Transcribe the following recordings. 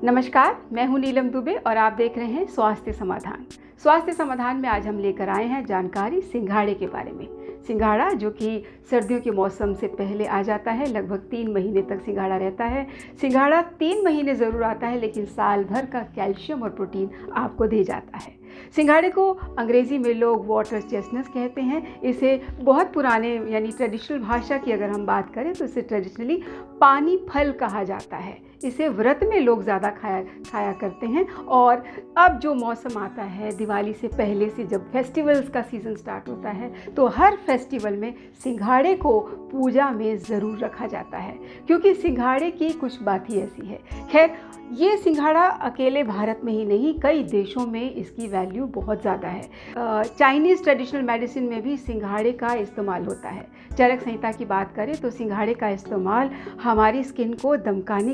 नमस्कार, मैं हूं नीलम दुबे और आप देख रहे हैं स्वास्थ्य समाधान। स्वास्थ्य समाधान में आज हम लेकर आए हैं जानकारी सिंघाड़े के बारे में। सिंघाड़ा जो कि सर्दियों के मौसम से पहले आ जाता है, लगभग 3 महीने तक सिंघाड़ा रहता है। सिंघाड़ा 3 महीने ज़रूर आता है, लेकिन साल भर का कैल्शियम और प्रोटीन आपको दे जाता है। सिंघाड़े को अंग्रेज़ी में लोग वाटर चेस्टनट कहते हैं। इसे बहुत पुराने यानी ट्रेडिशनल भाषा की अगर हम बात करें तो इसे ट्रेडिशनली पानी फल कहा जाता है। इसे व्रत में लोग ज़्यादा खाया करते हैं। और अब जो मौसम आता है दिवाली से पहले से, जब फेस्टिवल्स का सीज़न स्टार्ट होता है, तो हर फेस्टिवल में सिंघाड़े को पूजा में ज़रूर रखा जाता है, क्योंकि सिंघाड़े की कुछ बात ही ऐसी है। खैर, ये सिंघाड़ा अकेले भारत में ही नहीं, कई देशों में इसकी वैल्यू बहुत ज़्यादा है। चाइनीज़ ट्रेडिशनल मेडिसिन में भी सिंघाड़े का इस्तेमाल होता है। चरक संहिता की बात करें तो सिंघाड़े का इस्तेमाल हमारी स्किन को चमकाने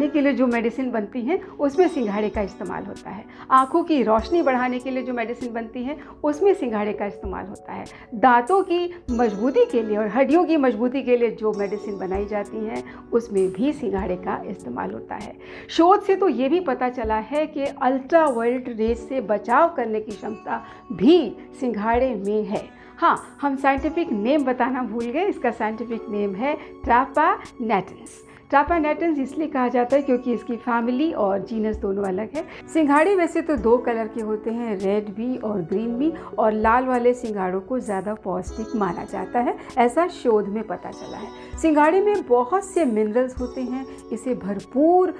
के लिए जो मेडिसिन बनती हैं, उसमें सिंघाड़े का इस्तेमाल होता है। आँखों की रोशनी बढ़ाने के लिए जो मेडिसिन बनती है, उसमें सिंघाड़े का इस्तेमाल होता है। दांतों की मजबूती के लिए और हड्डियों की मजबूती के लिए जो मेडिसिन बनाई जाती हैं, उसमें भी सिंघाड़े का इस्तेमाल होता है। शोध से तो ये भी पता चला है कि अल्ट्रावायलेट रेज से बचाव करने की क्षमता भी सिंघाड़े में है। हाँ, हम साइंटिफिक नेम बताना भूल गए। इसका साइंटिफिक नेम है ट्रैपानेटेंस। ट्रैपानेटेंस इसलिए कहा जाता है क्योंकि इसकी फैमिली और जीनस दोनों अलग है। सिंघाड़े वैसे तो 2 कलर के होते हैं, रेड भी और ग्रीन भी, और लाल वाले सिंघाड़ों को ज़्यादा पौष्टिक माना जाता है, ऐसा शोध में पता चला है। सिंघाड़े में बहुत से मिनरल्स होते हैं, इसे भरपूर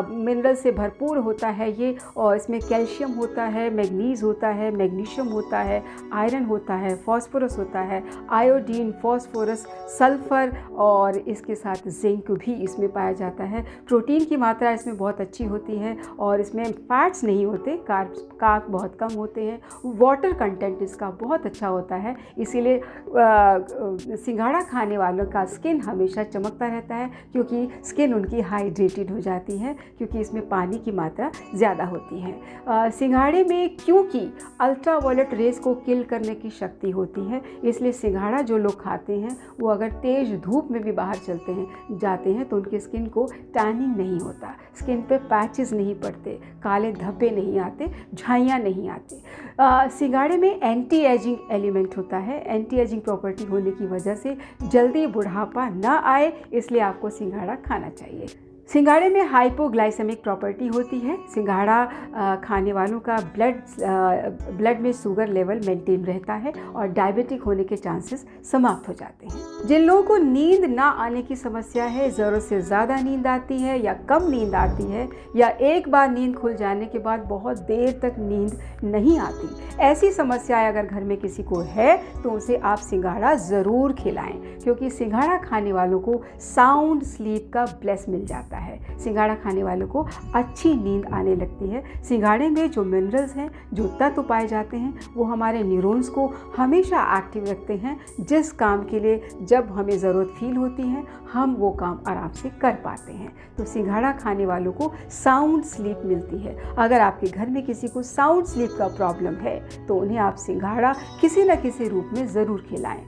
मिनरल से भरपूर होता है ये, और इसमें कैल्शियम होता है, मैग्नीज होता है, मैग्नीशियम होता है, आयरन होता है, फॉस्फोरस होता है, आयोडीन, फॉस्फोरस, सल्फर और इसके साथ जिंक भी इसमें पाया जाता है। प्रोटीन की मात्रा इसमें बहुत अच्छी होती है और इसमें फैट्स नहीं होते, कार्ब बहुत कम होते हैं। वाटर कंटेंट इसका बहुत अच्छा होता है, इसीलिए सिंघाड़ा खाने वालों का स्किन हमेशा चमकता रहता है, क्योंकि स्किन उनकी हाइड्रेटेड हो जाती है, क्योंकि इसमें पानी की मात्रा ज़्यादा होती है। सिंघाड़े में क्योंकि अल्ट्रावायलेट रेज को किल करने की शक्ति होती है, इसलिए सिंघाड़ा जो लोग खाते हैं वो अगर तेज़ धूप में भी बाहर जाते हैं तो उनकी स्किन को टैनिंग नहीं होता, स्किन पे पैचेस नहीं पड़ते, काले धब्बे नहीं आते, झाइयाँ नहीं आती। सिंघाड़े में एंटी एजिंग एलिमेंट होता है। एंटी एजिंग प्रॉपर्टी होने की वजह से जल्दी बुढ़ापा ना आए, इसलिए आपको सिंघाड़ा खाना चाहिए। सिंघाड़े में हाइपोग्लाइसेमिक प्रॉपर्टी होती है। सिंघाड़ा खाने वालों का ब्लड में शुगर लेवल मेंटेन रहता है और डायबिटिक होने के चांसेस समाप्त हो जाते हैं। जिन लोगों को नींद ना आने की समस्या है, ज़रूरत से ज़्यादा नींद आती है या कम नींद आती है, या एक बार नींद खुल जाने के बाद बहुत देर तक नींद नहीं आती, ऐसी समस्याएं अगर घर में किसी को है तो उसे आप सिंघाड़ा ज़रूर खिलाएं, क्योंकि सिंघाड़ा खाने वालों को साउंड स्लीप का ब्लेस मिल जाता है। सिंघाड़ा खाने वालों को अच्छी नींद आने लगती है। सिंघाड़े में जो मिनरल्स हैं, जो तत्व पाए जाते हैं, वो हमारे न्यूरॉन्स को हमेशा एक्टिव रखते हैं। जिस काम के लिए जब हमें ज़रूरत फील होती है, हम वो काम आराम से कर पाते हैं। तो सिंघाड़ा खाने वालों को साउंड स्लीप मिलती है। अगर आपके घर में किसी को साउंड स्लीप का प्रॉब्लम है तो उन्हें आप सिंघाड़ा किसी न किसी रूप में ज़रूर खिलाएं,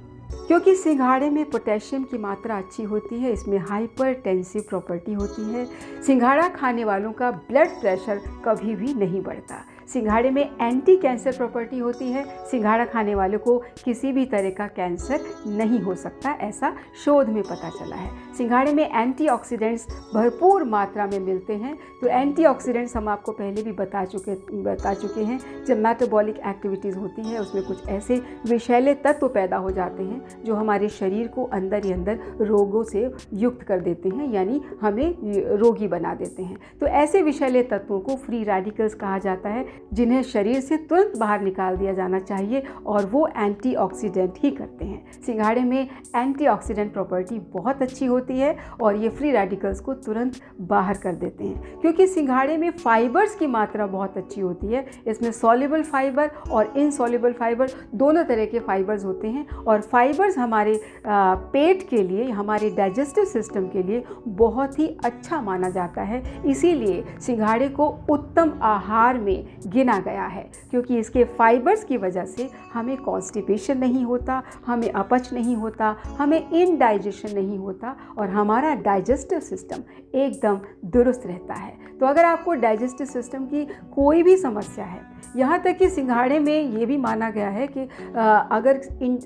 क्योंकि सिंघाड़े में पोटेशियम की मात्रा अच्छी होती है, इसमें हाइपरटेंसिव प्रॉपर्टी होती है। सिंघाड़ा खाने वालों का ब्लड प्रेशर कभी भी नहीं बढ़ता। सिंघाड़े में एंटी कैंसर प्रॉपर्टी होती है। सिंघाड़ा खाने वालों को किसी भी तरह का कैंसर नहीं हो सकता, ऐसा शोध में पता चला है। सिंघाड़े में एंटीऑक्सीडेंट्स भरपूर मात्रा में मिलते हैं। तो एंटीऑक्सीडेंट्स हम आपको पहले भी बता चुके हैं। जब मेटाबॉलिक एक्टिविटीज़ होती है, उसमें कुछ ऐसे विषैले तत्व पैदा हो जाते हैं जो हमारे शरीर को अंदर ही अंदर रोगों से युक्त कर देते हैं, यानी हमें रोगी बना देते हैं। तो ऐसे विषैले तत्वों को फ्री रेडिकल्स कहा जाता है, जिन्हें शरीर से तुरंत बाहर निकाल दिया जाना चाहिए, और वो एंटीऑक्सीडेंट ही करते हैं। सिंघाड़े में एंटीऑक्सीडेंट प्रॉपर्टी बहुत अच्छी होती है और ये फ्री रेडिकल्स को तुरंत बाहर कर देते हैं, क्योंकि सिंघाड़े में फाइबर्स की मात्रा बहुत अच्छी होती है। इसमें सॉल्युबल फाइबर और इनसॉल्युबल फाइबर दोनों तरह के फाइबर्स होते हैं, और फाइबर्स हमारे पेट के लिए, हमारे डाइजेस्टिव सिस्टम के लिए बहुत ही अच्छा माना जाता है। इसीलिए सिंघाड़े को उत्तम आहार में गिना गया है, क्योंकि इसके फाइबर्स की वजह से हमें कॉन्स्टिपेशन नहीं होता, हमें अपच नहीं होता, हमें इनडाइजेशन नहीं होता, और हमारा डाइजेस्टिव सिस्टम एकदम दुरुस्त रहता है। तो अगर आपको डाइजेस्टिव सिस्टम की कोई भी समस्या है, यहाँ तक कि सिंघाड़े में ये भी माना गया है कि अगर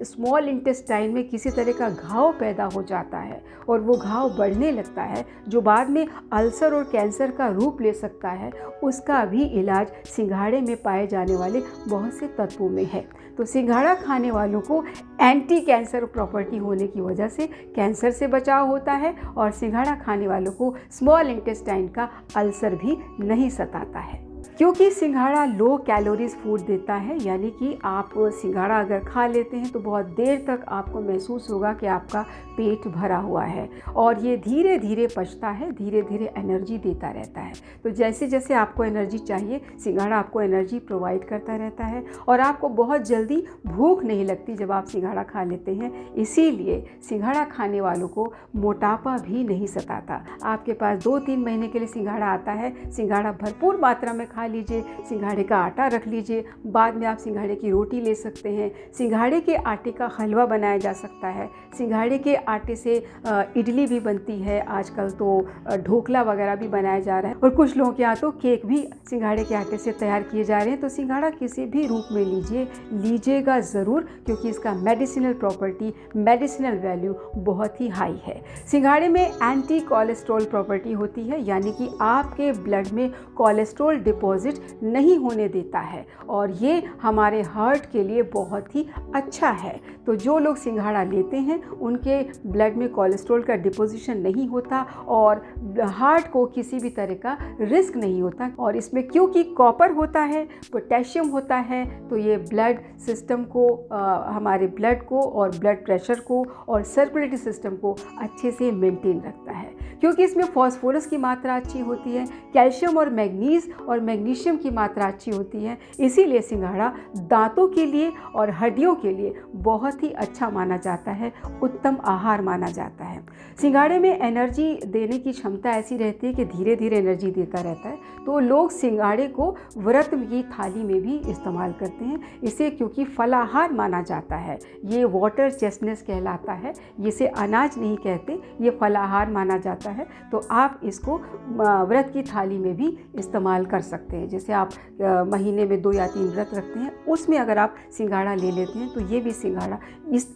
स्मॉल इंटेस्टाइन में किसी तरह का घाव पैदा हो जाता है और वो घाव बढ़ने लगता है, जो बाद में अल्सर और कैंसर का रूप ले सकता है, उसका भी इलाज सिंघाड़े में पाए जाने वाले बहुत से तत्वों में है। तो सिंघाड़ा खाने वालों को एंटी कैंसर प्रॉपर्टी होने की वजह से कैंसर से बचाव होता है और सिंघाड़ा खाने वालों को स्मॉल इंटेस्टाइन का अल्सर भी नहीं सताता है। क्योंकि सिंघाड़ा लो कैलोरीज फूड देता है, यानी कि आप सिंघाड़ा अगर खा लेते हैं तो बहुत देर तक आपको महसूस होगा कि आपका पेट भरा हुआ है और ये धीरे धीरे पचता है, धीरे धीरे एनर्जी देता रहता है। तो जैसे जैसे आपको एनर्जी चाहिए, सिंघाड़ा आपको एनर्जी प्रोवाइड करता रहता है और आपको बहुत जल्दी भूख नहीं लगती जब आप सिंघाड़ा खा लेते हैं। इसीलिए सिंघाड़ा खाने वालों को मोटापा भी नहीं सताता। आपके पास 2-3 महीने के लिए सिंघाड़ा आता है, सिंघाड़ा भरपूर मात्रा में खा लीजिए, सिंघाड़े का आटा रख लीजिए, बाद में आप सिंघाड़े की रोटी ले सकते हैं। सिंघाड़े के आटे का हलवा बनाया जा सकता है। सिंघाड़े के आटे से इडली भी बनती है, आजकल तो ढोकला वगैरह भी बनाया जा रहा है और कुछ लोगों के यहाँ तो केक भी सिंघाड़े के आटे से तैयार किए जा रहे हैं। तो सिंघाड़ा किसी भी रूप में लीजिएगा ज़रूर, क्योंकि इसका मेडिसिनल प्रॉपर्टी, मेडिसिनल वैल्यू बहुत ही हाई है। सिंघाड़े में एंटी कोलेस्ट्रॉल प्रॉपर्टी होती है, यानी कि आपके ब्लड में कोलेस्ट्रॉल डिपॉजिट नहीं होने देता है और ये हमारे हार्ट के लिए बहुत ही अच्छा है। तो जो लोग सिंघाड़ा लेते हैं उनके ब्लड में कोलेस्ट्रॉल का डिपोजिशन नहीं होता और हार्ट को किसी भी तरह का रिस्क नहीं होता। और इसमें क्योंकि कॉपर होता है, पोटेशियम होता है, तो ये ब्लड सिस्टम को, हमारे ब्लड को और ब्लड प्रेशर को और सर्कुलेटरी सिस्टम को अच्छे से मेंटेन रखता है। क्योंकि इसमें फॉस्फोरस की मात्रा अच्छी होती है, कैल्शियम और मैग्नीज और मैग्नीशियम की मात्रा अच्छी होती है, इसीलिए सिंघाड़ा दांतों के लिए और हड्डियों के लिए बहुत ही अच्छा माना जाता है, उत्तम आहार माना जाता है। सिंघाड़े में एनर्जी देने की क्षमता ऐसी रहती है कि धीरे धीरे एनर्जी देता रहता है। तो लोग सिंघाड़े को व्रत की थाली में भी इस्तेमाल करते हैं, इसे क्योंकि फलाहार माना जाता है। ये वाटर चेस्टनट्स कहलाता है, इसे अनाज नहीं कहते, ये फलाहार माना जाता है। तो आप इसको व्रत की थाली में भी इस्तेमाल कर सकते हैं। जैसे आप महीने में 2 या 3 व्रत रखते हैं, उसमें अगर आप सिंघाड़ा ले लेते हैं तो ये भी सिंघाड़ा,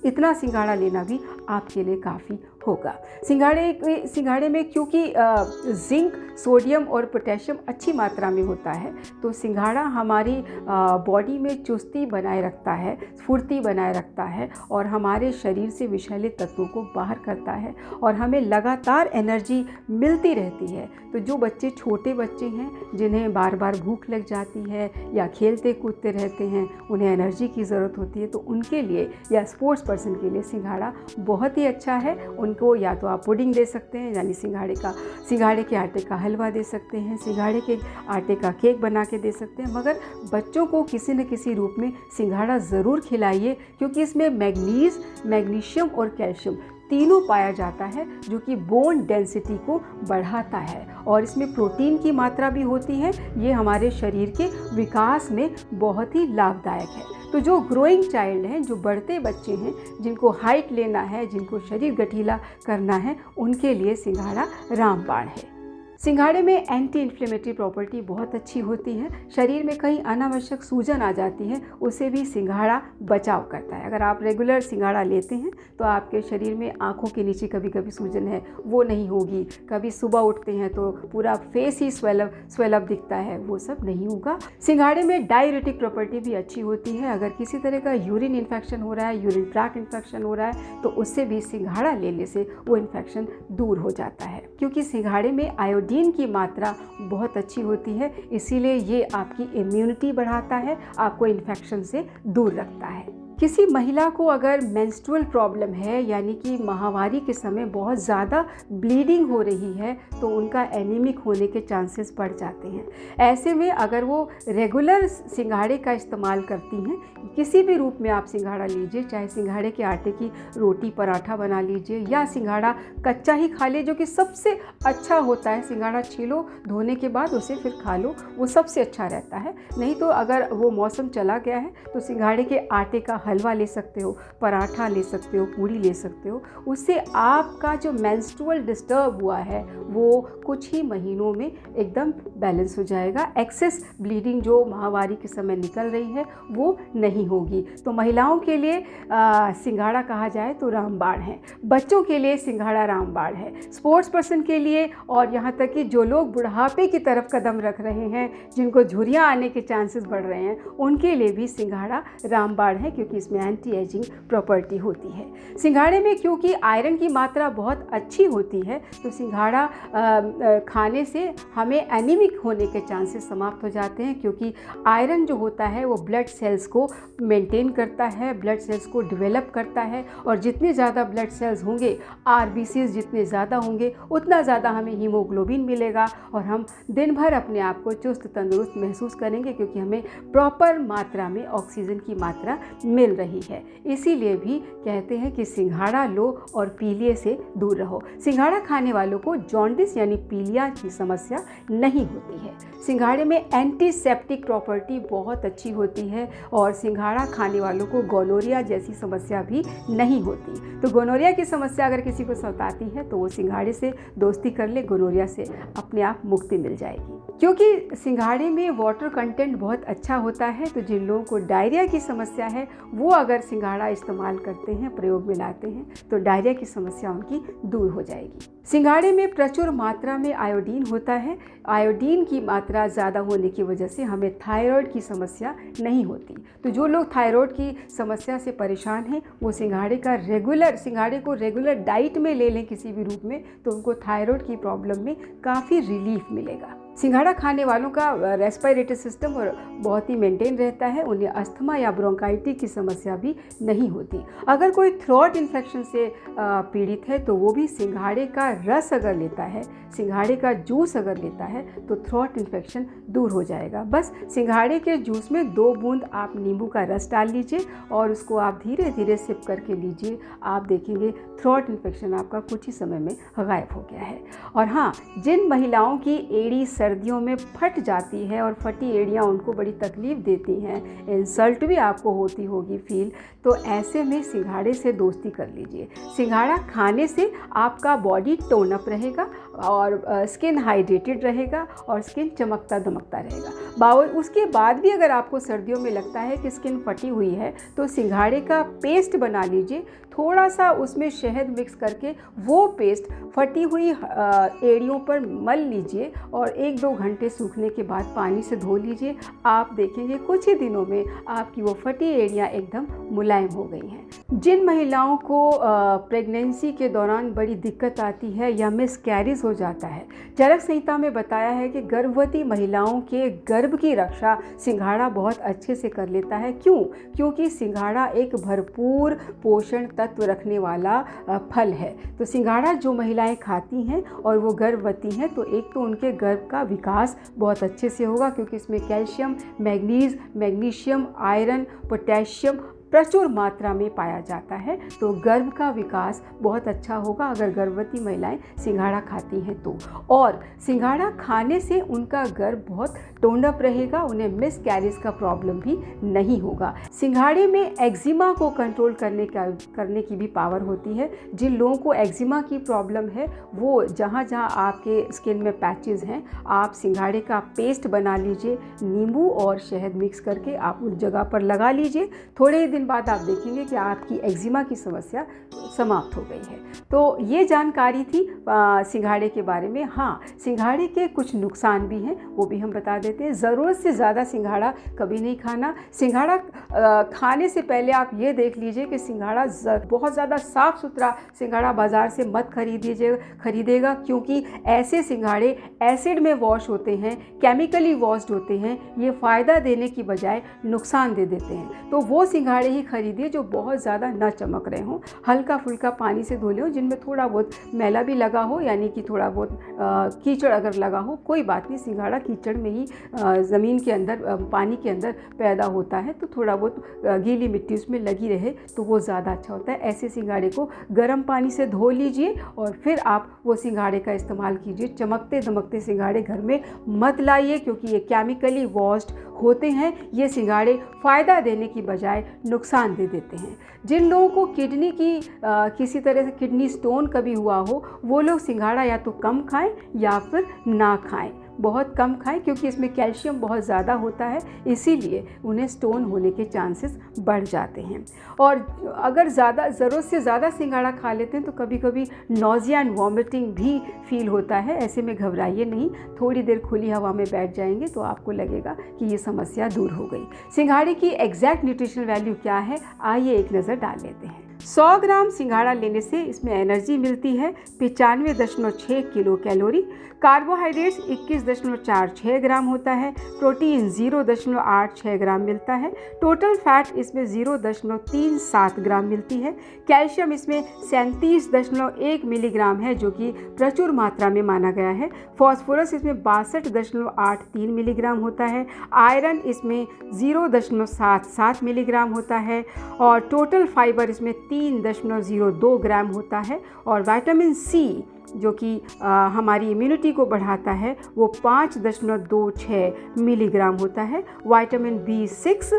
इतना सिंघाड़ा लेना भी आपके लिए काफ़ी होगा। सिंघाड़े में क्योंकि जिंक, सोडियम और पोटेशियम अच्छी मात्रा में होता है, तो सिंघाड़ा हमारी बॉडी में चुस्ती बनाए रखता है, स्फूर्ति बनाए रखता है और हमारे शरीर से विषैले तत्वों को बाहर करता है और हमें लगातार एनर्जी मिलती रहती है। तो जो बच्चे, छोटे बच्चे हैं जिन्हें बार बार भूख लग जाती है या खेलते कूदते रहते हैं, उन्हें एनर्जी की ज़रूरत होती है, तो उनके लिए या स्पोर्ट्स पर्सन के लिए सिंघाड़ा बहुत ही अच्छा है। उनको या तो आप पुडिंग दे सकते हैं, यानी सिंघाड़े के आटे का हलवा दे सकते हैं, सिंघाड़े के आटे का केक बना के दे सकते हैं, मगर बच्चों को किसी न किसी रूप में सिंघाड़ा ज़रूर खिलाइए, क्योंकि इसमें मैग्नीज, मैग्नीशियम और कैल्शियम तीनों पाया जाता है, जो कि बोन डेंसिटी को बढ़ाता है और इसमें प्रोटीन की मात्रा भी होती है। ये हमारे शरीर के विकास में बहुत ही लाभदायक है। तो जो ग्रोइंग चाइल्ड हैं, जो बढ़ते बच्चे हैं, जिनको हाइट लेना है, जिनको शरीर गठीला करना है, उनके लिए सिंघाड़ा रामबाण है। सिंघाड़े में एंटी इन्फ्लेमेटरी प्रॉपर्टी बहुत अच्छी होती है। शरीर में कहीं अनावश्यक सूजन आ जाती है, उसे भी सिंघाड़ा बचाव करता है। अगर आप रेगुलर सिंघाड़ा लेते हैं तो आपके शरीर में आँखों के नीचे कभी कभी सूजन है, वो नहीं होगी। कभी सुबह उठते हैं तो पूरा फेस ही स्वेलअप दिखता है, वो सब नहीं होगा। सिंघाड़े में डायरेटिक प्रॉपर्टी भी अच्छी होती है। अगर किसी तरह का यूरिन इन्फेक्शन हो रहा है, यूरिन ट्रैक्ट इन्फेक्शन हो रहा है, तो उससे भी सिंघाड़ा लेने से वो इन्फेक्शन दूर हो जाता है। क्योंकि सिंघाड़े में आयोडीन की मात्रा बहुत अच्छी होती है, इसीलिए ये आपकी इम्यूनिटी बढ़ाता है, आपको इन्फेक्शन से दूर रखता है। किसी महिला को अगर मेंस्ट्रुअल प्रॉब्लम है, यानी कि माहवारी के समय बहुत ज़्यादा ब्लीडिंग हो रही है, तो उनका एनीमिक होने के चांसेस बढ़ जाते हैं। ऐसे में अगर वो रेगुलर सिंघाड़े का इस्तेमाल करती हैं, किसी भी रूप में आप सिंघाड़ा लीजिए, चाहे सिंघाड़े के आटे की रोटी पराठा बना लीजिए या सिंघाड़ा कच्चा ही खा लीजिए, जो कि सबसे अच्छा होता है। सिंघाड़ा छीलो, धोने के बाद उसे फिर खा लो, वो सबसे अच्छा रहता है। नहीं तो अगर वो मौसम चला गया है तो सिंघाड़े के आटे का हलवा ले सकते हो, पराठा ले सकते हो, पूड़ी ले सकते हो। उससे आपका जो मेंस्ट्रुअल डिस्टर्ब हुआ है वो कुछ ही महीनों में एकदम बैलेंस हो जाएगा। एक्सेस ब्लीडिंग जो माहवारी के समय निकल रही है वो नहीं होगी। तो महिलाओं के लिए सिंघाड़ा कहा जाए तो रामबाण है, बच्चों के लिए सिंघाड़ा रामबाण है, स्पोर्ट्स पर्सन के लिए, और यहाँ तक कि जो लोग बुढ़ापे की तरफ कदम रख रहे हैं, जिनको झुर्रियाँ आने के चांसेस बढ़ रहे हैं, उनके लिए भी सिंघाड़ा रामबाण है, क्योंकि इसमें एंटी एजिंग प्रॉपर्टी होती है। सिंघाड़े में क्योंकि आयरन की मात्रा बहुत अच्छी होती है, तो सिंघाड़ा खाने से हमें एनीमिक होने के चांसेस समाप्त हो जाते हैं, क्योंकि आयरन जो होता है वो ब्लड सेल्स को मेंटेन करता है, ब्लड सेल्स को डेवलप करता है, और जितने ज़्यादा ब्लड सेल्स होंगे, आरबीसीज जितने ज़्यादा होंगे, उतना ज़्यादा हमें हीमोग्लोबिन मिलेगा और हम दिन भर अपने आप को चुस्त तंदुरुस्त महसूस करेंगे, क्योंकि हमें प्रॉपर मात्रा में ऑक्सीजन की मात्रा मिल रही है। इसीलिए भी कहते हैं कि सिंघाड़ा लो और पीलिए से दूर रहो। सिंघाड़ा खाने वालों को जॉन्डिस यानी पीलिया की समस्या नहीं होती है। सिंघाड़े में एंटीसेप्टिक प्रॉपर्टी बहुत अच्छी होती है, और सिंघाड़ा खाने वालों को गोनोरिया जैसी समस्या भी नहीं होती। तो गोनोरिया की समस्या अगर किसी को सताती है तो वो सिंघाड़े से दोस्ती कर ले, गोनोरिया से अपने आप मुक्ति मिल जाएगी। क्योंकि सिंघाड़े में वाटर कंटेंट बहुत अच्छा होता है, तो जिन लोगों को डायरिया की समस्या है वो अगर सिंघाड़ा इस्तेमाल करते हैं, प्रयोग में लाते हैं, तो डायरिया की समस्या उनकी दूर हो जाएगी। सिंघाड़े में प्रचुर मात्रा में आयोडीन होता है। आयोडीन की मात्रा ज़्यादा होने की वजह से हमें थायराइड की समस्या नहीं होती। तो जो लोग थायराइड की समस्या से परेशान हैं वो सिंघाड़े को रेगुलर डाइट में ले लें किसी भी रूप में, तो उनको थायराइड की प्रॉब्लम में काफ़ी रिलीफ मिलेगा। सिंघाड़ा खाने वालों का रेस्पिरेटरी सिस्टम और बहुत ही मेंटेन रहता है, उन्हें अस्थमा या ब्रोंकाइटिस की समस्या भी नहीं होती। अगर कोई थ्रोट इन्फेक्शन से पीड़ित है तो वो भी सिंघाड़े का रस अगर लेता है, सिंघाड़े का जूस अगर लेता है, तो थ्रोट इन्फेक्शन दूर हो जाएगा। बस सिंघाड़े के जूस में 2 बूंद आप नींबू का रस डाल लीजिए और उसको आप धीरे धीरे सिप करके लीजिए। आप देखेंगे थ्रोट इन्फेक्शन आपका कुछ ही समय में गायब हो गया है। और हाँ, जिन महिलाओं की एड़ी सर्दियों में फट जाती है और फटी एड़ियाँ उनको बड़ी तकलीफ़ देती हैं, इंसल्ट भी आपको होती होगी फील, तो ऐसे में सिंघाड़े से दोस्ती कर लीजिए। सिंघाड़ा खाने से आपका बॉडी टोन अप रहेगा और स्किन हाइड्रेटेड रहेगा और स्किन चमकता दमकता रहेगा। उसके बाद भी अगर आपको सर्दियों में लगता है कि स्किन फटी हुई है, तो सिंघाड़े का पेस्ट बना लीजिए, थोड़ा सा उसमें शहद मिक्स करके वो पेस्ट फटी हुई एड़ियों पर मल लीजिए और 1-2 घंटे सूखने के बाद पानी से धो लीजिए। आप देखेंगे कुछ ही दिनों में आपकी वो फटी एड़ियाँ एकदम मुलायम हो गई हैं। जिन महिलाओं को प्रेगनेंसी के दौरान बड़ी दिक्कत आती है या मिसकैरेज हो जाता है, चरक संहिता में बताया है कि गर्भवती महिलाओं के गर्भ की रक्षा सिंघाड़ा बहुत अच्छे से कर लेता है। क्यों? क्योंकि सिंघाड़ा एक भरपूर पोषण तत्व रखने वाला फल है। तो सिंघाड़ा जो महिलाएं खाती हैं और वो गर्भवती हैं, तो एक तो उनके गर्भ का विकास बहुत अच्छे से होगा, क्योंकि इसमें कैल्शियम, मैग्नीशियम, आयरन, पोटेशियम प्रचुर मात्रा में पाया जाता है। तो गर्भ का विकास बहुत अच्छा होगा अगर गर्भवती महिलाएं सिंघाड़ा खाती हैं तो। और सिंघाड़ा खाने से उनका गर्भ बहुत टोन्ड अप रहेगा, उन्हें मिसकैरेज का प्रॉब्लम भी नहीं होगा। सिंघाड़े में एक्जिमा को कंट्रोल करने की भी पावर होती है। जिन लोगों को एक्जिमा की प्रॉब्लम है, वो जहाँ जहाँ आपके स्किन में पैचेस हैं, आप सिंघाड़े का पेस्ट बना लीजिए, नींबू और शहद मिक्स करके आप उस जगह पर लगा लीजिए। थोड़े दिन बाद आप देखेंगे कि आपकी एक्जिमा की समस्या समाप्त हो गई है। तो ये जानकारी थी सिंघाड़े के बारे में। हाँ, सिंघाड़े के कुछ नुकसान भी हैं, वो भी हम बता देते हैं। ज़रूरत से ज़्यादा सिंघाड़ा कभी नहीं खाना। सिंघाड़ा खाने से पहले आप ये देख लीजिए कि सिंघाड़ा बहुत ज़्यादा साफ़ सुथरा सिंघाड़ा बाज़ार से मत खरीदेगा, क्योंकि ऐसे सिंघाड़े एसिड में वॉश होते हैं, केमिकली वॉश्ड होते हैं। ये फ़ायदा देने की बजाय नुकसान दे देते हैं। तो वो सिंघाड़े ही खरीदिए जो बहुत ज़्यादा ना चमक रहे हों, हल्का फुल्का पानी से धो लें, जिनमें थोड़ा बहुत मैला भी लगा हो, यानी कि थोड़ा बहुत कीचड़ अगर लगा हो, कोई बात नहीं। सिंघाड़ा कीचड़ में ही ज़मीन के अंदर, पानी के अंदर पैदा होता है, तो थोड़ा बहुत गीली मिट्टी उसमें लगी रहे तो वो ज़्यादा अच्छा होता है। ऐसे सिंघाड़े को गर्म पानी से धो लीजिए और फिर आप वो सिंघाड़े का इस्तेमाल कीजिए। चमकते दमकते सिंघाड़े घर में मत लाइए, क्योंकि ये केमिकली वॉश्ड होते हैं ये सिंघाड़े फ़ायदा देने की बजाय नुकसान दे देते हैं। जिन लोगों को किडनी की किसी तरह से किडनी स्टोन कभी हुआ हो वो लोग सिंघाड़ा या तो कम खाएं या फिर ना खाएं, बहुत कम खाएं, क्योंकि इसमें कैल्शियम बहुत ज़्यादा होता है, इसीलिए उन्हें स्टोन होने के चांसेस बढ़ जाते हैं। और अगर ज़रूरत से ज़्यादा सिंघाड़ा खा लेते हैं तो कभी कभी नॉजिया एंड वॉमिटिंग भी फील होता है। ऐसे में घबराइए नहीं, थोड़ी देर खुली हवा में बैठ जाएंगे तो आपको लगेगा कि ये समस्या दूर हो गई। सिंघाड़े की एग्जैक्ट न्यूट्रिशनल वैल्यू क्या है, आइए एक नज़र डाल लेते हैं। 100 ग्राम सिंघाड़ा लेने से इसमें एनर्जी मिलती है 95.6 किलो कैलोरी, कार्बोहाइड्रेट्स 21.46 ग्राम होता है, प्रोटीन 0.86 ग्राम मिलता है, टोटल फैट इसमें 0.37 ग्राम मिलती है, कैल्शियम इसमें 37.1 मिलीग्राम है जो कि प्रचुर मात्रा में माना गया है, फॉस्फोरस इसमें 62.83 मिलीग्राम होता है, आयरन इसमें 0.77 मिलीग्राम होता है और टोटल फाइबर इसमें 3.02 ग्राम होता है और विटामिन सी जो कि हमारी इम्यूनिटी को बढ़ाता है वो 5.26 मिलीग्राम होता है, विटामिन B6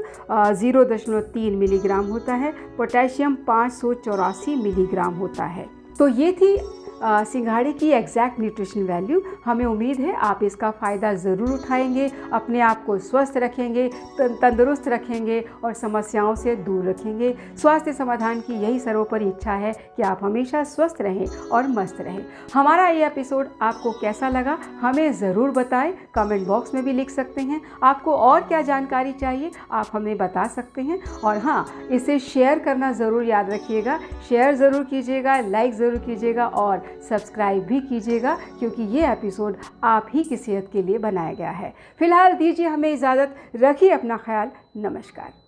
0.3 मिलीग्राम होता है, पोटेशियम 584 मिलीग्राम होता है। तो ये थी सिंघाड़े की एग्जैक्ट न्यूट्रिशन वैल्यू। हमें उम्मीद है आप इसका फ़ायदा ज़रूर उठाएंगे, अपने आप को स्वस्थ रखेंगे, तंदुरुस्त रखेंगे और समस्याओं से दूर रखेंगे। स्वास्थ्य समाधान की यही सर्वोपरि इच्छा है कि आप हमेशा स्वस्थ रहें और मस्त रहें। हमारा ये एपिसोड आपको कैसा लगा हमें ज़रूर बताएं, कमेंट बॉक्स में भी लिख सकते हैं। आपको और क्या जानकारी चाहिए आप हमें बता सकते हैं। और हाँ, इसे शेयर करना ज़रूर याद रखिएगा, शेयर ज़रूर कीजिएगा, लाइक ज़रूर कीजिएगा और सब्सक्राइब भी कीजिएगा, क्योंकि ये एपिसोड आप ही की सेहत के लिए बनाया गया है। फिलहाल दीजिए हमें इजाज़त, रखिए अपना ख्याल। नमस्कार।